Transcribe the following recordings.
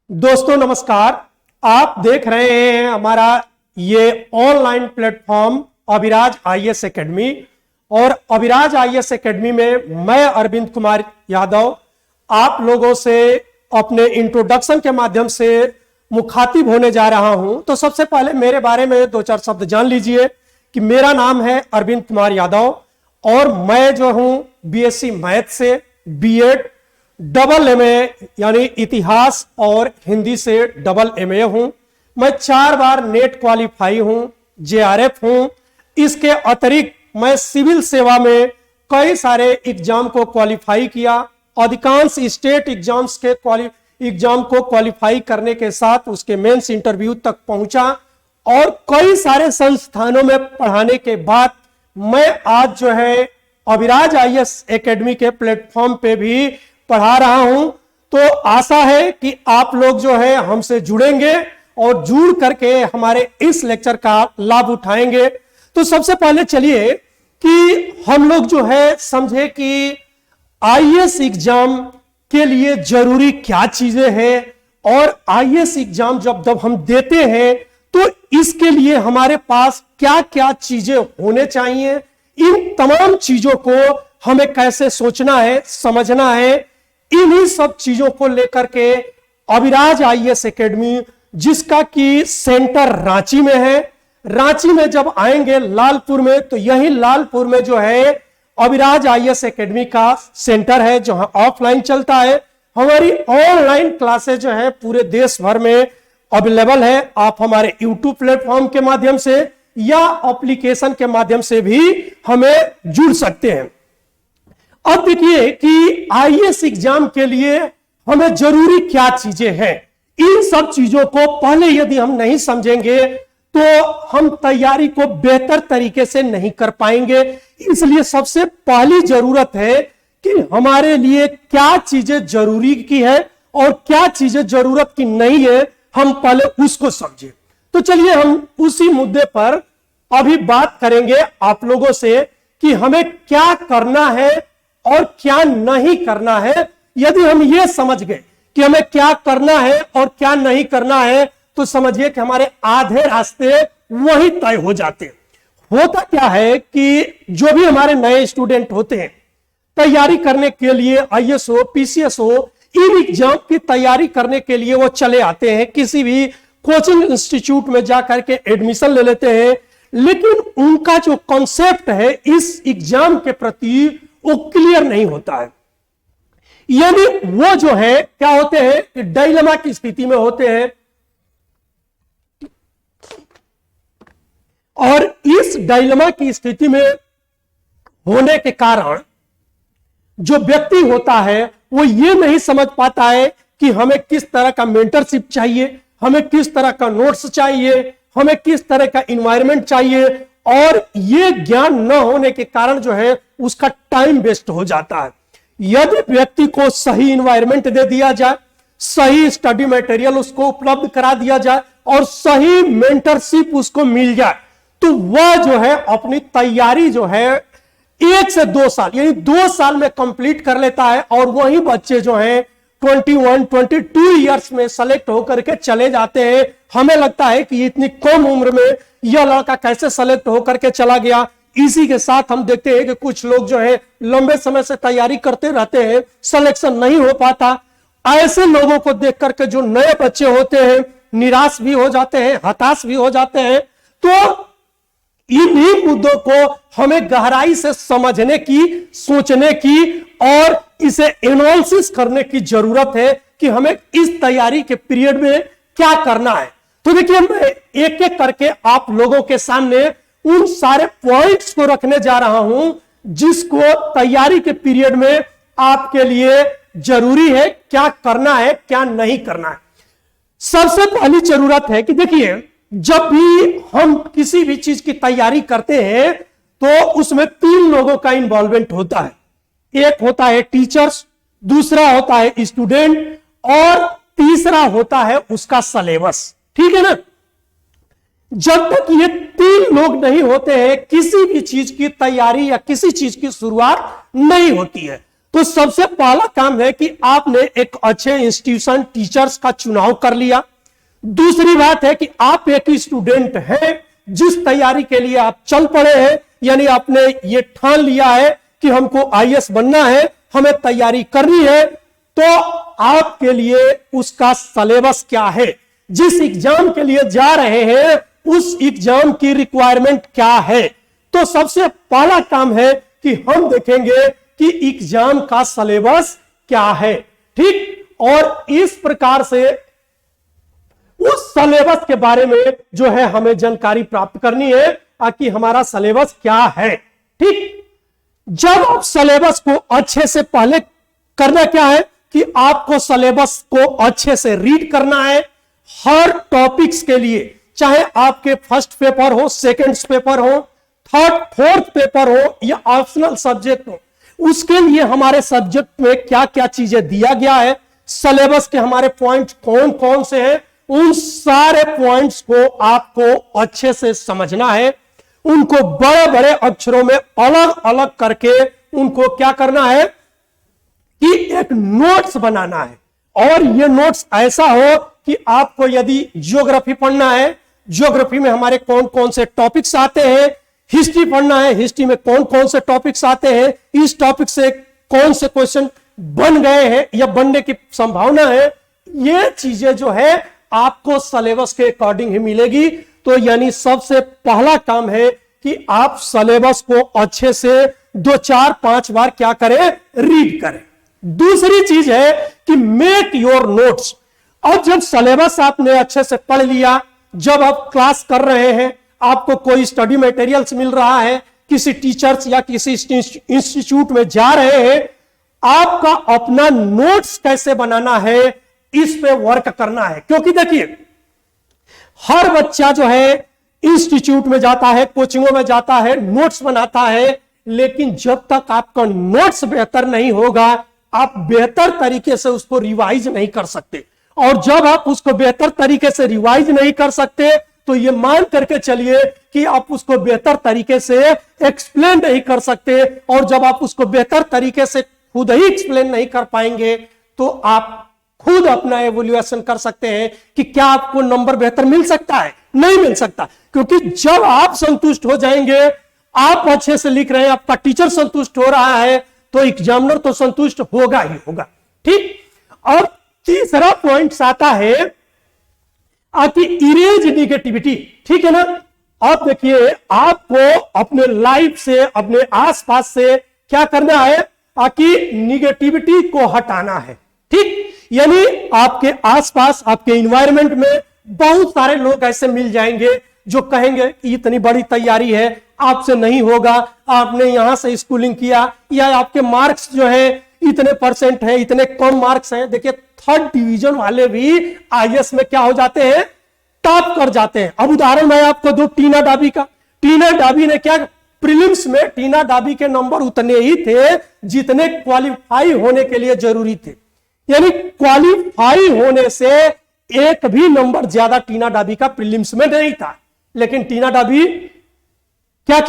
दोस्तों नमस्कार। आप देख रहे हैं हमारा ये online platform Abhiraj IAS academy. और अभिराज आईएएस एकेडमी में मैं अरविंद कुमार यादव आप लोगों से अपने इंट्रोडक्शन के माध्यम से मुखातिब होने जा रहा हूं। तो सबसे पहले मेरे बारे में दो चार शब्द जान लीजिए कि मेरा नाम है अरविंद कुमार यादव और मैं जो हूं बीएससी मैथ से बीएड डबल एमए यानी इतिहास और हिंदी से डबल एमए हूं। मैं 4 बार नेट क्वालिफाई हूं, जेआरएफ हूं। इसके अतिरिक्त मैं सिविल सेवा में कई सारे एग्जाम को क्वालिफाई किया। अधिकांश स्टेट एग्जाम्स के एग्जाम को क्वालिफाई करने के साथ उसके मेंस इंटरव्यू तक पहुंचा और कई सारे संस्थानों में पढ़ाने के बाद मैं आज जो है अभिराज आईएएस एकेडमी के प्लेटफॉर्म पे भी पढ़ा रहा हूं। तो आशा है कि आप लोग जो है हमसे जुड़ेंगे और जुड़ करके हमारे इस लेक्चर का लाभ उठाएंगे। तो सबसे पहले चलिए कि हम लोग जो है समझे कि आईएएस एग्जाम के लिए जरूरी क्या चीजें हैं और आईएएस एग्जाम जब हम देते हैं तो इसके लिए हमारे पास क्या क्या चीजें होने चाहिए। इन तमाम चीजों को हमें कैसे सोचना है, समझना है। इन्हीं सब चीजों को लेकर के अभिराज आईएएस एकेडमी, जिसका कि सेंटर रांची में है, रांची में जब आएंगे लालपुर में, तो यही लालपुर में जो है अभिराज आईएएस एकेडमी का सेंटर है जहां ऑफलाइन चलता है। हमारी ऑनलाइन क्लासेस जो है पूरे देश भर में अवेलेबल है। आप हमारे यूट्यूब प्लेटफॉर्म के माध्यम से या एप्लीकेशन के माध्यम से भी हमें जुड़ सकते हैं। अब देखिए कि आईएएस एग्जाम के लिए हमें जरूरी क्या चीजें हैं। इन सब चीजों को पहले यदि हम नहीं समझेंगे तो हम तैयारी को बेहतर तरीके से नहीं कर पाएंगे। इसलिए सबसे पहली जरूरत है कि हमारे लिए क्या चीजें जरूरी की है और क्या चीजें जरूरत की नहीं है, हम पहले उसको समझें। तो चलिए हम उसी मुद्दे पर अभी बात करेंगे आप लोगों से कि हमें क्या करना है और क्या नहीं करना है। यदि हम ये समझ गए कि हमें क्या करना है और क्या नहीं करना है तो समझिए कि हमारे आधे रास्ते वही तय हो जाते हैं। होता क्या है कि जो भी हमारे नए स्टूडेंट होते हैं तैयारी करने के लिए, आईएएस हो, पीसीएस हो, इन एग्जाम की तैयारी करने के लिए वो चले आते हैं, किसी भी कोचिंग इंस्टीट्यूट में जाकर के एडमिशन ले लेते हैं। लेकिन उनका जो कॉन्सेप्ट है इस एग्जाम के प्रति वो क्लियर नहीं होता है। यानी वो जो है क्या होते हैं कि डायलेमा की स्थिति में होते हैं और इस डायलेमा की स्थिति में होने के कारण जो व्यक्ति होता है वो ये नहीं समझ पाता है कि हमें किस तरह का मेंटरशिप चाहिए, हमें किस तरह का नोट्स चाहिए, हमें किस तरह का इन्वायरमेंट चाहिए। और ये ज्ञान न होने के कारण जो है उसका टाइम वेस्ट हो जाता है। यदि व्यक्ति को सही इन्वायरमेंट दे दिया जाए, सही स्टडी मटेरियल उसको उपलब्ध करा दिया जाए और सही मेंटरशिप उसको मिल जाए तो वह जो है अपनी तैयारी जो है 1 से 2 साल यानी 2 साल में कंप्लीट कर लेता है। और वही बच्चे जो हैं 21-22 ईयर्स में सेलेक्ट होकर के चले जाते हैं। हमें लगता है कि इतनी कम उम्र में यह लड़का कैसे सेलेक्ट होकर के चला गया। इसी के साथ हम देखते हैं कि कुछ लोग जो है लंबे समय से तैयारी करते रहते हैं, सिलेक्शन नहीं हो पाता। ऐसे लोगों को देख करके जो नए बच्चे होते हैं निराश भी हो जाते हैं, हताश भी हो जाते हैं। तो इन्हीं मुद्दों को हमें गहराई से समझने की, सोचने की और इसे एनालिसिस करने की जरूरत है कि हमें इस तैयारी के पीरियड में क्या करना है। तो देखिए मैं एक एक करके आप लोगों के सामने उन सारे पॉइंट्स को रखने जा रहा हूं जिसको तैयारी के पीरियड में आपके लिए जरूरी है, क्या करना है, क्या नहीं करना है। सबसे पहली जरूरत है कि देखिए जब भी हम किसी भी चीज की तैयारी करते हैं तो उसमें 3 लोगों का इन्वॉल्वमेंट होता है। एक होता है टीचर्स, दूसरा होता है स्टूडेंट और तीसरा होता है उसका सिलेबस। ठीक है ना। जब तक ये 3 लोग नहीं होते हैं किसी भी चीज की तैयारी या किसी चीज की शुरुआत नहीं होती है। तो सबसे पहला काम है कि आपने एक अच्छे इंस्टीट्यूशन टीचर्स का चुनाव कर लिया। दूसरी बात है कि आप एक स्टूडेंट हैं जिस तैयारी के लिए आप चल पड़े हैं, यानी आपने ये ठान लिया है कि हमको आईएएस बनना है, हमें तैयारी करनी है, तो आपके लिए उसका सिलेबस क्या है, जिस एग्जाम के लिए जा रहे हैं उस एग्जाम की रिक्वायरमेंट क्या है। तो सबसे पहला काम है कि हम देखेंगे कि एग्जाम का सिलेबस क्या है, ठीक। और इस प्रकार से उस सिलेबस के बारे में जो है हमें जानकारी प्राप्त करनी है कि हमारा सिलेबस क्या है, ठीक। जब आप सिलेबस को अच्छे से पहले करना क्या है कि आपको सिलेबस को अच्छे से रीड करना है। हर टॉपिक्स के लिए, चाहे आपके फर्स्ट पेपर हो, सेकंड पेपर हो, थर्ड फोर्थ पेपर हो या ऑप्शनल सब्जेक्ट हो, उसके लिए हमारे सब्जेक्ट में क्या क्या चीजें दिया गया है, सिलेबस के हमारे पॉइंट कौन कौन से हैं, उन सारे पॉइंट्स को आपको अच्छे से समझना है। उनको बड़े बड़े अक्षरों में अलग अलग करके उनको क्या करना है कि एक नोट्स बनाना है। और ये नोट्स ऐसा हो कि आपको यदि ज्योग्राफी पढ़ना है, ज्योग्राफी में हमारे कौन कौन से टॉपिक्स आते हैं, हिस्ट्री पढ़ना है, हिस्ट्री में कौन कौन से टॉपिक्स आते हैं, इस टॉपिक से कौन से क्वेश्चन बन गए हैं या बनने की संभावना है, ये चीजें जो है आपको सिलेबस के अकॉर्डिंग ही मिलेगी। तो यानी सबसे पहला काम है कि आप सिलेबस को अच्छे से 2 4 5 बार क्या करें, रीड करें। दूसरी चीज है कि मेक योर नोट्स। अब जब सिलेबस आपने अच्छे से पढ़ लिया, जब आप क्लास कर रहे हैं, आपको कोई स्टडी मटेरियल्स मिल रहा है, किसी टीचर्स या किसी इंस्टीट्यूट में जा रहे हैं, आपका अपना नोट्स कैसे बनाना है इस पे वर्क करना है। क्योंकि देखिए हर बच्चा जो है इंस्टीट्यूट में जाता है, कोचिंगों में जाता है, नोट्स बनाता है, लेकिन जब तक आपका नोट्स बेहतर नहीं होगा आप बेहतर तरीके से उसको रिवाइज नहीं कर सकते। और जब आप उसको बेहतर तरीके से रिवाइज नहीं कर सकते तो ये मान करके चलिए कि आप उसको बेहतर तरीके से एक्सप्लेन नहीं कर सकते। और जब आप उसको बेहतर तरीके से खुद ही एक्सप्लेन नहीं कर पाएंगे तो आप खुद अपना एवोल्यूएशन कर सकते हैं कि क्या आपको नंबर बेहतर मिल सकता है, नहीं मिल सकता। क्योंकि जब आप संतुष्ट हो जाएंगे, आप अच्छे से लिख रहे हैं, आपका टीचर संतुष्ट हो रहा है, तो एग्जामिनर तो संतुष्ट होगा ही होगा, ठीक। और तीसरा पॉइंट आता है आपकी इरेज निगेटिविटी, ठीक है ना। अब देखिए आपको अपने लाइफ से, अपने आसपास से क्या करना है कि निगेटिविटी को हटाना है, ठीक। यानी आपके आसपास, आपके एनवायरनमेंट में बहुत सारे लोग ऐसे मिल जाएंगे जो कहेंगे कि इतनी बड़ी तैयारी है, आपसे नहीं होगा, आपने यहां से स्कूलिंग किया, या आपके मार्क्स जो है इतने परसेंट है, इतने कम मार्क्स हैं। देखिए थर्ड डिवीजन वाले भी आईएएस में क्या हो जाते हैं, टॉप कर जाते हैं। अब उदाहरण मैं आपको दूं टीना डाबी का। टीना डाबी ने क्या, प्रीलिम्स में टीना डाबी के नंबर उतने ही थे जितने क्वालिफाई होने के लिए जरूरी थे। यानी क्वालिफाई होने से एक भी नंबर ज्यादा टीना डाबी का प्रीलिम्स में नहीं था, लेकिन टीना डाबी क्या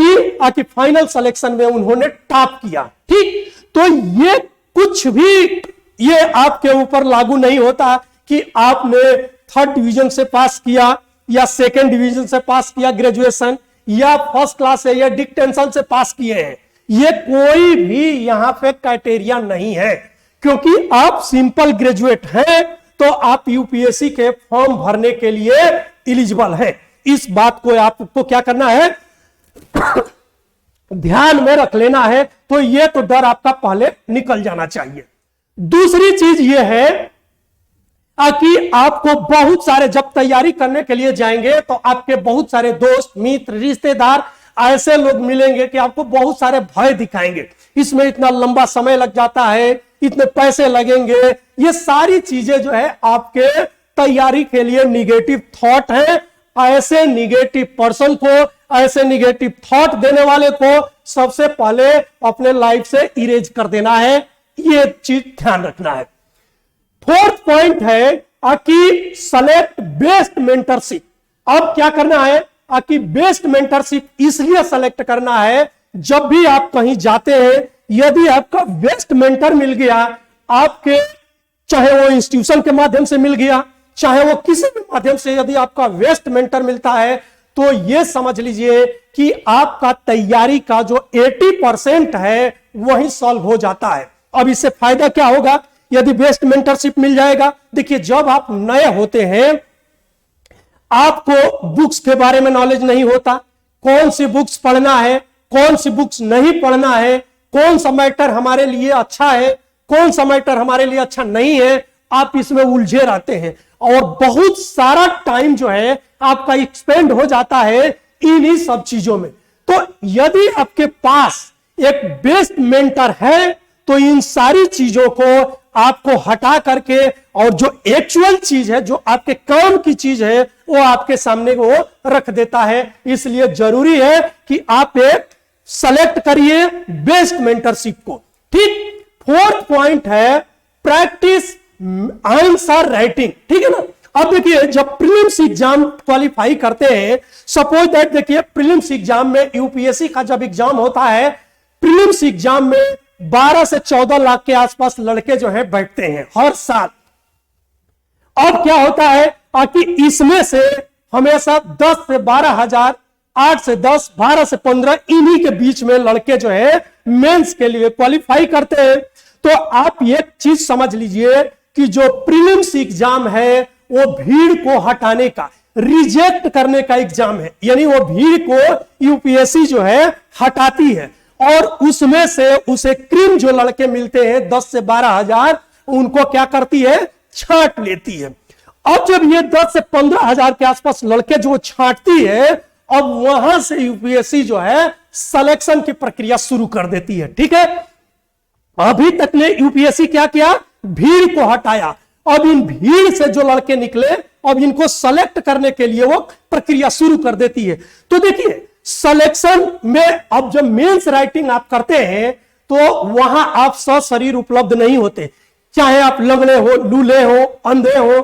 की फाइनल सिलेक्शन में उन्होंने टॉप किया, ठीक। तो ये कुछ भी ये आपके ऊपर लागू नहीं होता कि आपने थर्ड डिवीजन से पास किया या सेकंड डिवीजन से पास किया ग्रेजुएशन, या फर्स्ट क्लास से या डिक्टेंशन से पास किए हैं। ये कोई भी यहां पे क्राइटेरिया नहीं है, क्योंकि आप सिंपल ग्रेजुएट हैं तो आप यूपीएससी के फॉर्म भरने के लिए एलिजिबल हैं। इस बात को आपको क्या करना है, ध्यान में रख लेना है। तो ये तो डर आपका पहले निकल जाना चाहिए। दूसरी चीज ये है कि आपको बहुत सारे, जब तैयारी करने के लिए जाएंगे तो आपके बहुत सारे दोस्त, मित्र, रिश्तेदार ऐसे लोग मिलेंगे कि आपको बहुत सारे भय दिखाएंगे, इसमें इतना लंबा समय लग जाता है, इतने पैसे लगेंगे। ये सारी चीजें जो है आपके तैयारी के लिए निगेटिव थॉट है। ऐसे निगेटिव पर्सन को, ऐसे निगेटिव थॉट देने वाले को सबसे पहले अपने लाइफ से इरेज कर देना है। ये चीज ध्यान रखना है। फोर्थ पॉइंट है कि सेलेक्ट बेस्ट मेंटरशिप। अब क्या करना है कि बेस्ट मेंटरशिप इसलिए सेलेक्ट करना है, जब भी आप कहीं जाते हैं यदि आपका बेस्ट मेंटर मिल गया आपके, चाहे वो इंस्टीट्यूशन के माध्यम से मिल गया, चाहे वो किसी भी माध्यम से, यदि आपका बेस्ट मेंटर मिलता है तो ये समझ लीजिए कि आपका तैयारी का जो 80% है वही सॉल्व हो जाता है। अब इससे फायदा क्या होगा यदि बेस्ट मेंटरशिप मिल जाएगा? देखिए, जब आप नए होते हैं आपको बुक्स के बारे में नॉलेज नहीं होता, कौन सी बुक्स पढ़ना है, कौन सी बुक्स नहीं पढ़ना है, कौन सा मैटर हमारे लिए अच्छा है, कौन सा मैटर हमारे लिए अच्छा नहीं है, आप इसमें उलझे रहते हैं और बहुत सारा टाइम जो है आपका एक्सपेंड हो जाता है इन्हीं सब चीजों में। तो यदि आपके पास एक बेस्ट मेंटर है तो इन सारी चीजों को आपको हटा करके और जो एक्चुअल चीज है, जो आपके काम की चीज है, वो आपके सामने वो रख देता है। इसलिए जरूरी है कि आप एक सेलेक्ट करिए बेस्ट मेंटरशिप को। ठीक, फोर्थ पॉइंट है प्रैक्टिस आंसर राइटिंग। ठीक है ना। अब देखिए, जब प्रीलिम्स एग्जाम क्वालिफाई करते हैं, सपोज दैट, देखिए प्रीलिम्स एग्जाम में यूपीएससी का जब एग्जाम होता है, प्रीलिम्स एग्जाम में 12 से 14 लाख के आसपास लड़के जो है बैठते हैं हर साल। अब क्या होता है कि इसमें से हमेशा 10 से 12 हजार, 8 से 10, 12 से 15 इन्हीं के बीच में लड़के जो है मेंस के लिए क्वालिफाई करते हैं। तो आप एक चीज समझ लीजिए कि जो प्रीलिम्स एग्जाम है वो भीड़ को हटाने का, रिजेक्ट करने का एग्जाम है। यानी वो भीड़ को यूपीएससी जो है हटाती है और उसमें से उसे क्रीम जो लड़के मिलते हैं 10 से 12 हजार, उनको क्या करती है, छांट लेती है। अब जब ये 10 से 15 हजार के आसपास लड़के जो छांटती है, अब वहां से यूपीएससी जो है सिलेक्शन की प्रक्रिया शुरू कर देती है। ठीक है, अभी तक ने यूपीएससी क्या किया, भीड़ को हटाया। अब इन भीड़ से जो लड़के निकले, अब इनको सेलेक्ट करने के लिए वो प्रक्रिया शुरू कर देती है। तो देखिए, सिलेक्शन में अब जब मेंस राइटिंग आप करते हैं तो वहां आप सशरीर उपलब्ध नहीं होते, चाहे आप लंगड़े हो, लूले हो, अंधे हो,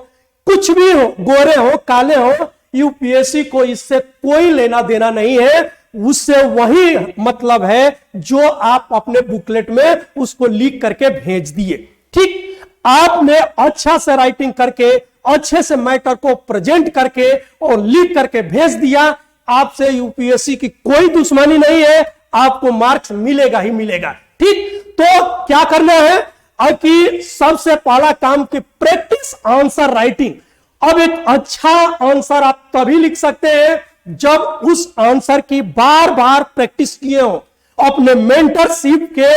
कुछ भी हो, गोरे हो, काले हो, यूपीएससी को इससे कोई लेना देना नहीं है। उससे वही मतलब है जो आप अपने बुकलेट में उसको लिख करके भेज दिए। ठीक, आपने अच्छा से राइटिंग करके, अच्छे से मैटर को प्रेजेंट करके और लिख करके भेज दिया, आपसे यूपीएससी की कोई दुश्मनी नहीं है, आपको मार्क्स मिलेगा ही मिलेगा। ठीक, तो क्या करना है कि सबसे पहला काम की प्रैक्टिस आंसर राइटिंग। अब एक अच्छा आंसर आप तभी लिख सकते हैं जब उस आंसर की बार बार प्रैक्टिस किए हो, अपने मेंटरशिप के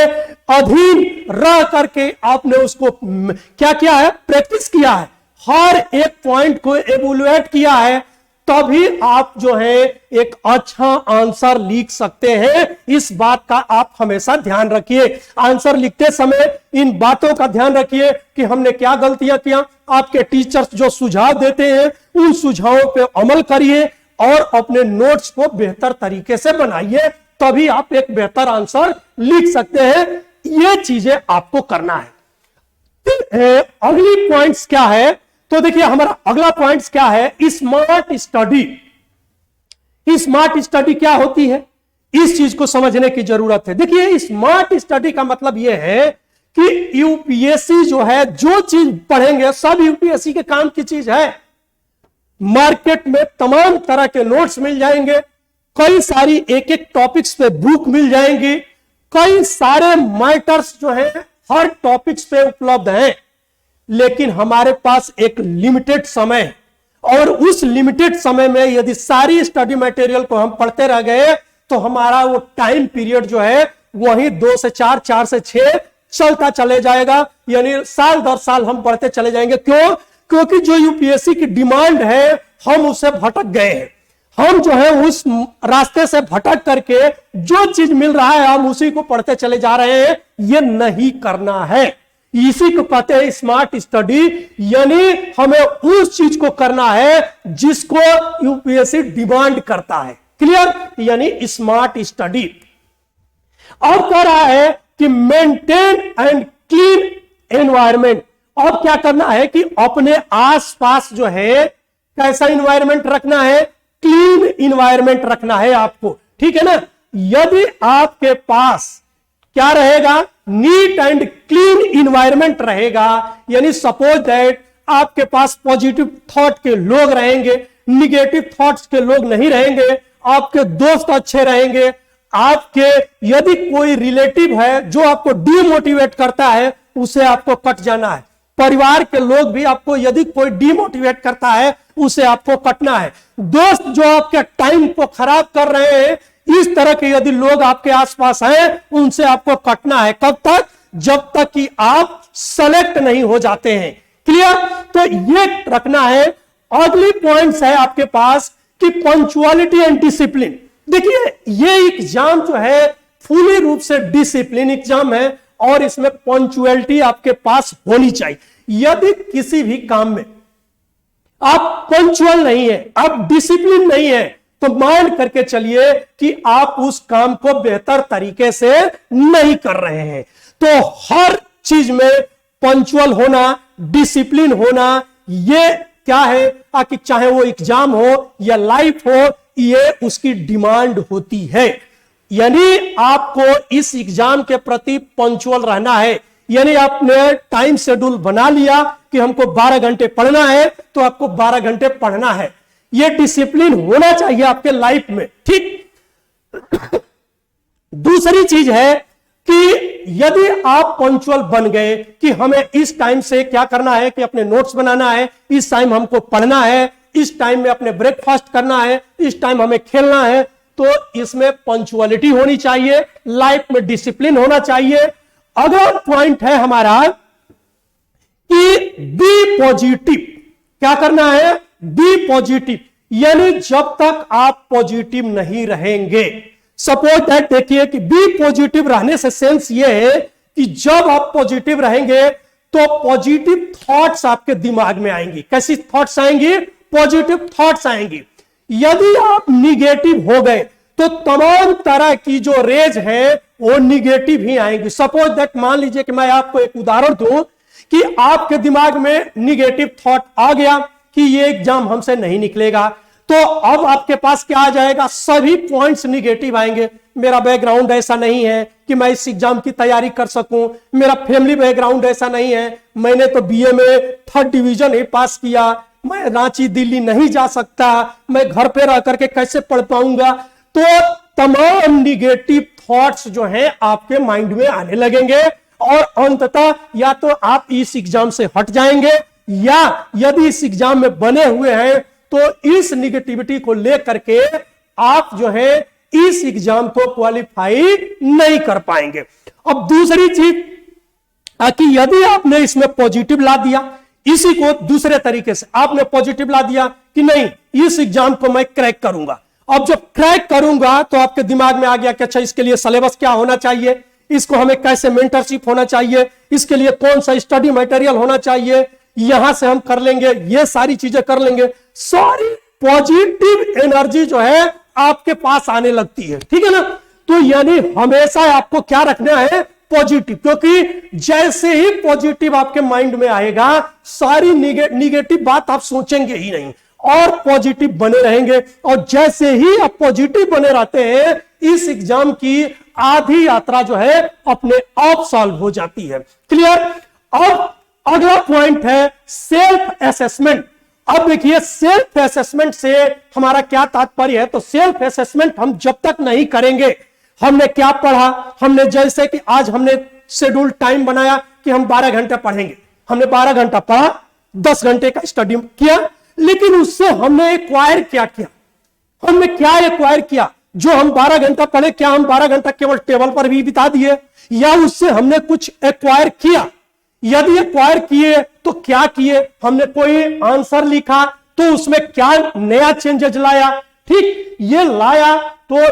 अधीन रह करके आपने उसको क्या किया है, प्रैक्टिस किया है, हर एक पॉइंट को एवोल्यूएट किया है, तभी आप जो है एक अच्छा आंसर लिख सकते हैं। इस बात का आप हमेशा ध्यान रखिए। आंसर लिखते समय इन बातों का ध्यान रखिए कि हमने क्या गलतियां किया। आपके टीचर्स जो सुझाव देते हैं उन सुझावों पे अमल करिए और अपने नोट्स को बेहतर तरीके से बनाइए, तभी आप एक बेहतर आंसर लिख सकते हैं। ये चीजें आपको करना है। फिर अगली पॉइंट्स क्या है, तो देखिए हमारा अगला पॉइंट्स क्या है, स्मार्ट स्टडी। स्मार्ट स्टडी क्या होती है, इस चीज को समझने की जरूरत है। देखिए, स्मार्ट स्टडी का मतलब यह है कि यूपीएससी जो है जो चीज पढ़ेंगे सब यूपीएससी के काम की चीज है। मार्केट में तमाम तरह के नोट्स मिल जाएंगे, कई सारी एक एक टॉपिक्स पे बुक मिल जाएंगी, कई सारे मैटर्स जो है हर टॉपिक्स पे उपलब्ध हैं। लेकिन हमारे पास एक लिमिटेड समय, और उस लिमिटेड समय में यदि सारी स्टडी मटेरियल को हम पढ़ते रह गए तो हमारा वो टाइम पीरियड जो है वही 2 से 4, 4 से 6 चलता चले जाएगा। यानी साल दर साल हम पढ़ते चले जाएंगे। क्यों? क्योंकि जो यूपीएससी की डिमांड है हम उससे भटक गए हैं। हम जो है उस रास्ते से भटक करके जो चीज मिल रहा है हम उसी को पढ़ते चले जा रहे हैं। ये नहीं करना है। इसी को कहते हैं स्मार्ट स्टडी। यानी हमें उस चीज को करना है जिसको यूपीएससी डिमांड करता है। क्लियर? यानी स्मार्ट स्टडी। अब कह रहा है कि मेंटेन एंड क्लीन एनवायरमेंट। अब क्या करना है कि अपने आसपास जो है कैसा एनवायरमेंट रखना है, क्लीन एनवायरमेंट रखना है आपको। ठीक है ना? यदि आपके पास क्या रहेगा, नीट एंड क्लीन इन्वायरमेंट रहेगा। यानी सपोज दैट आपके पास पॉजिटिव थॉट के लोग रहेंगे, निगेटिव थॉट्स के लोग नहीं रहेंगे, आपके दोस्त अच्छे रहेंगे, आपके यदि कोई रिलेटिव है जो आपको डीमोटिवेट करता है उसे आपको कट जाना है। परिवार के लोग भी आपको यदि कोई डीमोटिवेट करता है उसे आपको कटना है। दोस्त जो आपके टाइम को खराब कर रहे हैं, इस तरह के यदि लोग आपके आसपास हैं उनसे आपको कटना है। कब तक, जब तक कि आप सेलेक्ट नहीं हो जाते हैं। क्लियर, तो ये रखना है। अगली पॉइंट्स है आपके पास कि पंक्चुअलिटी एंड डिसिप्लिन। देखिए ये एग्जाम जो है फुली रूप से डिसिप्लिन एग्जाम है और इसमें पंक्चुअलिटी आपके पास होनी चाहिए। यदि किसी भी काम में आप पंक्चुअल नहीं है, आप डिसिप्लिन नहीं है, तो मान करके चलिए कि आप उस काम को बेहतर तरीके से नहीं कर रहे हैं। तो हर चीज में पंक्चुअल होना, डिसिप्लिन होना, ये क्या है कि चाहे वो एग्जाम हो या लाइफ हो, ये उसकी डिमांड होती है। यानी आपको इस एग्जाम के प्रति पंक्चुअल रहना है। यानी आपने टाइम शेड्यूल बना लिया कि हमको 12 घंटे पढ़ना है, तो आपको 12 घंटे पढ़ना है। यह डिसिप्लिन होना चाहिए आपके लाइफ में। ठीक। दूसरी चीज है कि यदि आप पंक्चुअल बन गए कि हमें इस टाइम से क्या करना है कि अपने नोट्स बनाना है, इस टाइम हमको पढ़ना है, इस टाइम में अपने ब्रेकफास्ट करना है, इस टाइम हमें खेलना है, तो इसमें पंक्चुअलिटी होनी चाहिए, लाइफ में डिसिप्लिन होना चाहिए। अगला पॉइंट है हमारा कि बी पॉजिटिव। क्या करना है, बी पॉजिटिव। यानी जब तक आप पॉजिटिव नहीं रहेंगे, सपोज दैट देखिए कि बी पॉजिटिव रहने से सेंस ये है कि जब आप पॉजिटिव रहेंगे तो पॉजिटिव थॉट्स आपके दिमाग में आएंगी। कैसी थॉट्स आएंगी, पॉजिटिव थॉट्स आएंगी। यदि आप निगेटिव हो गए तो तमाम तरह की जो रेज है वो निगेटिव ही आएंगी। सपोज दैट मान लीजिए कि मैं आपको एक उदाहरण दूं कि आपके दिमाग में निगेटिव थॉट आ गया कि ये एग्जाम हमसे नहीं निकलेगा, तो अब आपके पास क्या आ जाएगा, सभी पॉइंट्स निगेटिव आएंगे। मेरा बैकग्राउंड ऐसा नहीं है कि मैं इस एग्जाम की तैयारी कर सकूं, मेरा फैमिली बैकग्राउंड ऐसा नहीं है, मैंने तो बीए में 3rd डिवीजन ही पास किया, मैं रांची दिल्ली नहीं जा सकता, मैं घर पे रह करके कैसे पढ़ पाऊंगा। तो तमाम निगेटिव थॉट्स जो हैं आपके माइंड में आने लगेंगे और अंततः या तो आप इस एग्जाम से हट जाएंगे, या यदि इस एग्जाम में बने हुए हैं तो इस निगेटिविटी को लेकर के आप जो है इस एग्जाम को क्वालिफाई नहीं कर पाएंगे। अब दूसरी चीज कि यदि आपने इसमें पॉजिटिव ला दिया, इसी को दूसरे तरीके से आपने पॉजिटिव ला दिया कि नहीं इस एग्जाम को मैं क्रैक करूंगा। अब जब क्रैक करूंगा तो आपके दिमाग में आ गया कि अच्छा इसके लिए सिलेबस क्या होना चाहिए, इसको हमें कैसे मेंटरशिप होना चाहिए, इसके लिए कौन सा स्टडी मटेरियल होना चाहिए, यहां से हम कर लेंगे, ये सारी चीजें कर लेंगे। सारी पॉजिटिव एनर्जी जो है आपके पास आने लगती है। ठीक है ना, तो यानी हमेशा आपको क्या रखना है, पॉजिटिव, क्योंकि जैसे ही पॉजिटिव आपके माइंड में आएगा सारी निगेटिव बात आप सोचेंगे ही नहीं और पॉजिटिव बने रहेंगे। और जैसे ही आप पॉजिटिव बने रहते हैं इस एग्जाम की आधी यात्रा जो है अपने आप सॉल्व हो जाती है। क्लियर। अब अगला पॉइंट है सेल्फ असेसमेंट। अब देखिए सेल्फ असेसमेंट से हमारा क्या तात्पर्य है, तो सेल्फ असेसमेंट हम जब तक नहीं करेंगे, हमने क्या पढ़ा, हमने जैसे कि आज हमने शेड्यूल टाइम बनाया कि हम 12 घंटे पढ़ेंगे, हमने 12 घंटा पढ़ा, 10 घंटे का स्टडी किया, लेकिन उससे हमने एक्वायर क्या किया, हमने क्या एक्वायर किया। जो हम 12 घंटा पढ़े, क्या हम 12 घंटा केवल टेबल पर भी बिता दिए या उससे हमने कुछ एक्वायर किया। यदि एक्वायर किए तो क्या किए, हमने कोई आंसर लिखा तो उसमें क्या नया चेंजेस लाया, ठीक ये लाया तो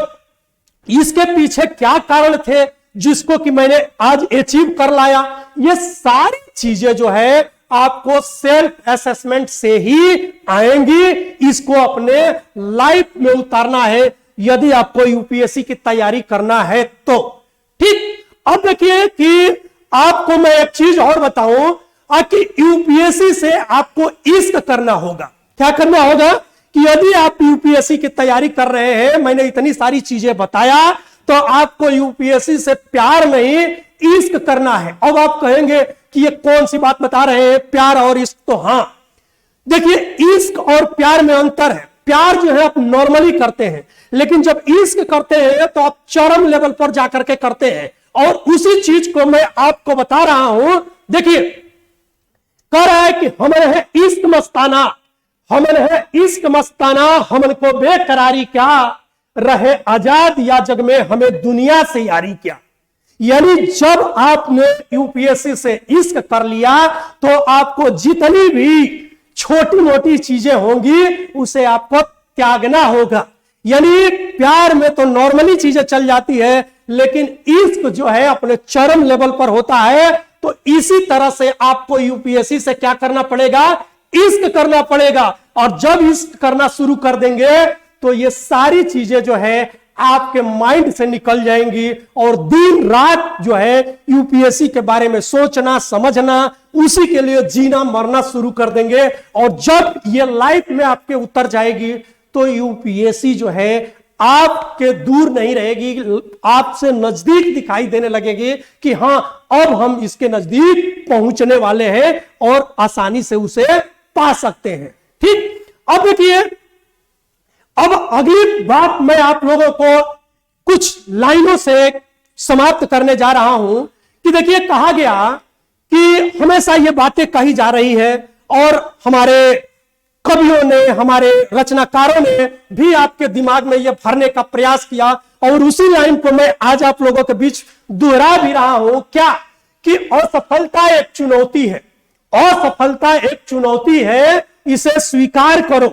इसके पीछे क्या कारण थे जिसको कि मैंने आज अचीव कर लाया। ये सारी चीजें जो है आपको सेल्फ असेसमेंट से ही आएंगी, इसको अपने लाइफ में उतारना है यदि आपको यूपीएससी की तैयारी करना है तो। ठीक। अब देखिए कि आपको मैं एक चीज और बताऊं कि यूपीएससी से आपको इश्क करना होगा। क्या करना होगा कि यदि आप यूपीएससी की तैयारी कर रहे हैं, मैंने इतनी सारी चीजें बताया, तो आपको यूपीएससी से प्यार नहीं इश्क करना है। अब आप कहेंगे कि ये कौन सी बात बता रहे हैं, प्यार और इश्क? तो हां, देखिए इश्क और प्यार में अंतर है। प्यार जो है आप नॉर्मली करते हैं, लेकिन जब इश्क करते हैं तो आप चरम लेवल पर जाकर के करते हैं। और उसी चीज को मैं आपको बता रहा हूं। देखिए कह रहा है कि हमन है इश्क मस्ताना, हमन है इश्क मस्ताना, हमन को बेकरारी क्या, रहे आजाद या जग में हमें दुनिया से यारी क्या। यानी जब आपने यूपीएससी से इश्क कर लिया तो आपको जितनी भी छोटी मोटी चीजें होंगी उसे आपको त्यागना होगा। यानी प्यार में तो नॉर्मली चीजें चल जाती है, लेकिन इश्क जो है अपने चरम लेवल पर होता है। तो इसी तरह से आपको यूपीएससी से क्या करना पड़ेगा, इश्क करना पड़ेगा। और जब इश्क करना शुरू कर देंगे तो ये सारी चीजें जो है आपके माइंड से निकल जाएंगी और दिन रात जो है यूपीएससी के बारे में सोचना समझना, उसी के लिए जीना मरना शुरू कर देंगे। और जब ये लाइफ में आपके उतर जाएगी तो यूपीएससी जो है आपके दूर नहीं रहेगी, आपसे नजदीक दिखाई देने लगेगी कि हां अब हम इसके नजदीक पहुंचने वाले हैं और आसानी से उसे पा सकते हैं। ठीक, अब देखिए, अब अगली बात मैं आप लोगों को कुछ लाइनों से समाप्त करने जा रहा हूं कि देखिए कहा गया कि हमेशा ये बातें कही जा रही है और हमारे कवियों ने, हमारे रचनाकारों ने भी आपके दिमाग में ये भरने का प्रयास किया और उसी लाइन को मैं आज आप लोगों के बीच दोहरा भी रहा हूं। क्या कि असफलता एक चुनौती है, असफलता एक चुनौती है, इसे स्वीकार करो।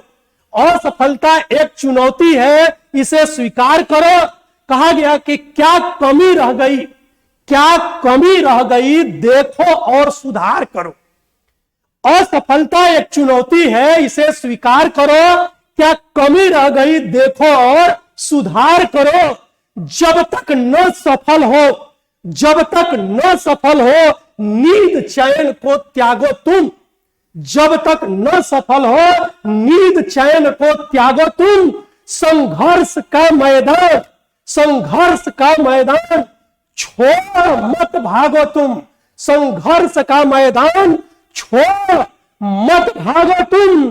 असफलता एक चुनौती है, इसे स्वीकार करो। कहा गया कि क्या कमी रह गई, क्या कमी रह गई देखो और सुधार करो। असफलता एक चुनौती है, इसे स्वीकार करो। क्या कमी रह गई देखो और सुधार करो। जब तक न सफल हो, जब तक न सफल हो, नींद चैन को त्यागो तुम। जब तक न सफल हो, नींद चैन को त्यागो तुम। संघर्ष का मैदान, संघर्ष का मैदान छोड़ मत भागो तुम। संघर्ष का मैदान छोड़ मत भागो तुम।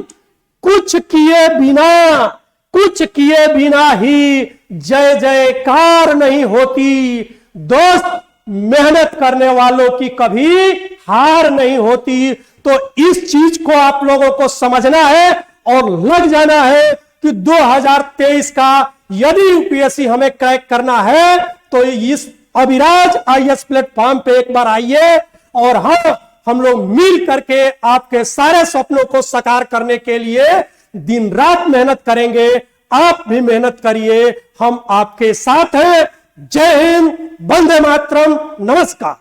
कुछ किए बिना, कुछ किए बिना ही जय जयकार नहीं होती। दोस्त, मेहनत करने वालों की कभी हार नहीं होती। तो इस चीज को आप लोगों को समझना है और लग जाना है कि 2023 का यदि यूपीएससी हमें क्रैक करना है तो इस अभिराज आईएएस प्लेटफॉर्म पे एक बार आइए और हम लोग मिल करके आपके सारे सपनों को साकार करने के लिए दिन रात मेहनत करेंगे। आप भी मेहनत करिए, हम आपके साथ हैं। जय हिंद, वंदे मातरम, नमस्कार।